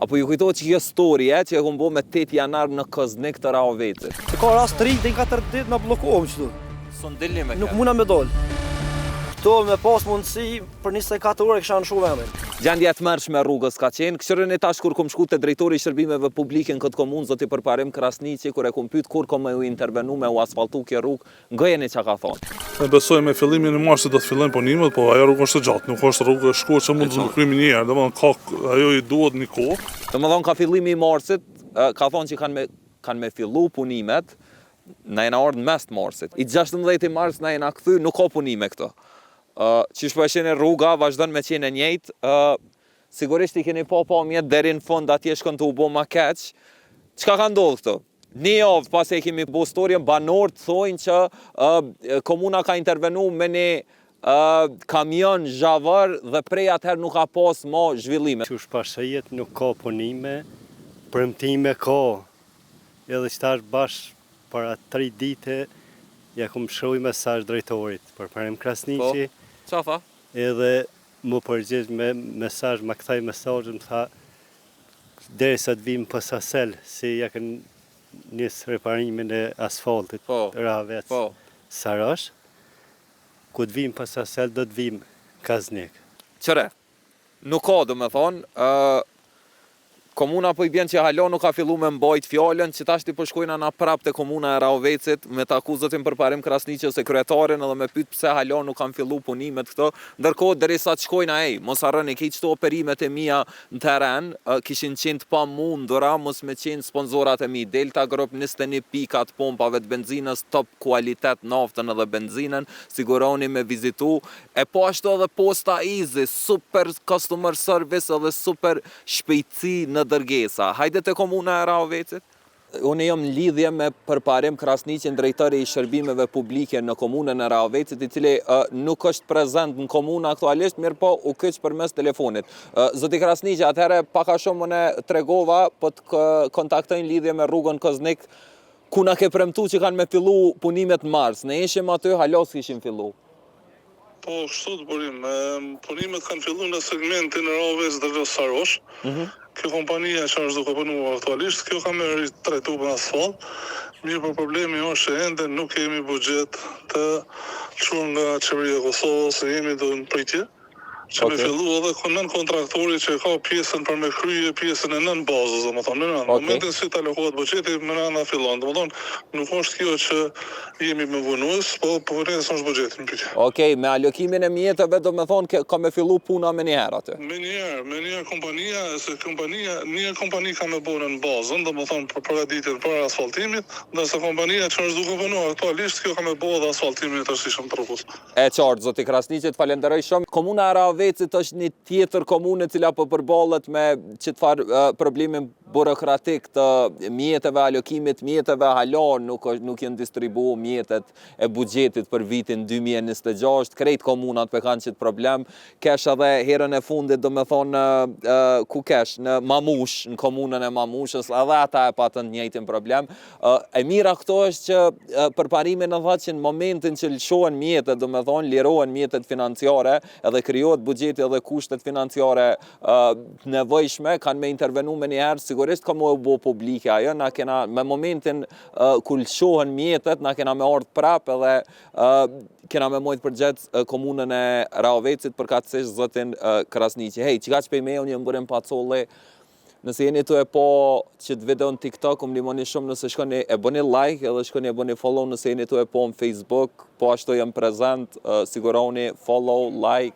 Apo ju kujtohet që kjo story që e kumbo me 8 janar në Koznik të Rahovecit. Ka rast 3 dhe 4 ditë na bllokohem kështu. Son dilni me Nuk muna me dal. Këto me pas mundësi për 24 orë kisha në shu vendin. Gjendja e tmerrshme rrugës ka qenë. Këshirën e tash kur kom shku te drejtori i shërbimeve publike në këtë komunë, zoti Përparim Krasniqi, kur e kom pyet kur kom u intervenu me u asfaltu kjo rrugë, ngojeni çka ka thonë. Ne besoj me fillimin e marsit do të fillojnë punimet, po ajo rrugë është e gjatë, nuk është rrugë e shkurtër që mund të kryejmë një herë, domethënë ka ajo i duhet një kohë. Domethënë ka fillimi i marsit, ka thonë që kanë me fillu punimet, na jena ardhur në mes të marsit. I 16 mars na jena kthy, nuk ka punime këto. Qish po e shene rruga, vazhdon me qenë e njëjtë, sigurisht i keni pa pamjet deri në fund atje shkon të u bo ma keq. Çka ka ndodhur këtu? Një javë pas e kemi bo storjen, banorët thojnë që komuna ka intervenu me një kamion zhavër dhe prej atëherë nuk ka pas ma zhvillime. Qush pashajet nuk ka punime, premtime ka, edhe qëtash bash para 3 dite ja kom shkruaj mesazh drejtorit Përparim Krasniqi. Qa tha? Edhe më përgjigj me mesazh, ma kthej mesazhin, tha derisa të vim pas Sasel, si ja kanë nis reparimin e asfaltit Rahovec Sarash. Ku të vim pas Sasel do të vim Kaznik. Qëre, nuk ka do me thonë, komuna po i bjen që halo nuk ka fillu me mbajt fjallën, që tash ti po shkojna na prap të komuna e Rahovecit, me taku zotin Përparim Krasniqi ose kryetarin edhe me pyet pse halo nuk kanë fillu punimet këto, ndërkohë derisa të shkojna mos harroni ke çto operimet e mia në terren, kishin qenë të pamundura mos me qenë sponsorat e mi, Delta Group 21 pika të pompave të benzinës, top kualitet naftën edhe benzinën, siguroni me vizitu, e po ashtu edhe Posta Easy, super customer service edhe super shpejtësi në dërgesa. Hajde te komuna e Rahovecit. Unë jam në lidhje me Përparim Krasniqin, drejtori i shërbimeve publike në komunën e Rahovecit, i cili nuk është prezent në komunë aktualisht, mirë po u kyç përmes telefonit. Zoti Krasniqi, atëherë pak a shumë unë tregova, po të kontaktojnë lidhje me rrugën Koznik, ku na ke premtu që kanë me fillu punimet në mars. Ne ishim aty, halos kishin fillu. Po, kështu të burim. Punimet kanë fillu në segmentin e Rahovec deri Sarosh. Kjo kompania që është duke punuar aktualisht, kjo ka merr 3 tubë asfalt. Mirë, por problemi është që ende nuk kemi buxhet të çuar nga qeveria e Kosovës, jemi do në pritje. Që me fillu edhe nën kontraktori që ka pjesën për me krye, pjesën e nën bazës, domethënë në momentin si të alokohet buxheti, më nëna fillon. Domethënë nuk është kjo që jemi me vonues, po punesa është buxheti në pyetje. Okej, me alokimin e mjeteve domethënë ka me fillu puna me një herë aty. Me një kompania, një kompani ka me bënë në bazën, domethënë për përgatitjen për asfaltimit, ndërsa kompania që është duke punuar aktualisht, kjo ka me bënë dhe asfaltimin e tërësishëm të rrugës. E qartë, zoti Krasniqi, falenderoj shumë. Komuna e Rahovecit është një tjetër komunë cila po përballet me çfarë problemin burokratik të mjeteve, alokimit mjeteve, hala nuk janë distribuar mjetet e buxhetit për vitin 2026, krejt komunat pe kanë qëtë problem. Kesh edhe herën e fundit, domethënë ku kesh në Mamush, në komunën e Mamushës, edhe ata e patën njëjtin problem. E mira këto është që Përparimi në thotë që në momentin që lëshohen mjetet, domethënë lirohen mjetet financiare, edhe krijohet buxheti edhe kushtet financiare nevojshme, kanë me intervenu me njëherë, sigurisht ka më bo publike ajo, na kena me momentin kur lëshohen mjetet, na kena me ardhë prap edhe kena me mojtë përgjet komunën e Rahovecit përkatësisht zotin Krasniqi. Hej, qika që pej me unë jëmë bërën pacolli, nëse jeni të e po që të video në TikTok, më limoni shumë nëse shkoni e bëni like edhe shkoni e bëni follow nëse jeni të e po në Facebook, po ashtu jam prezent, siguroni follow, like,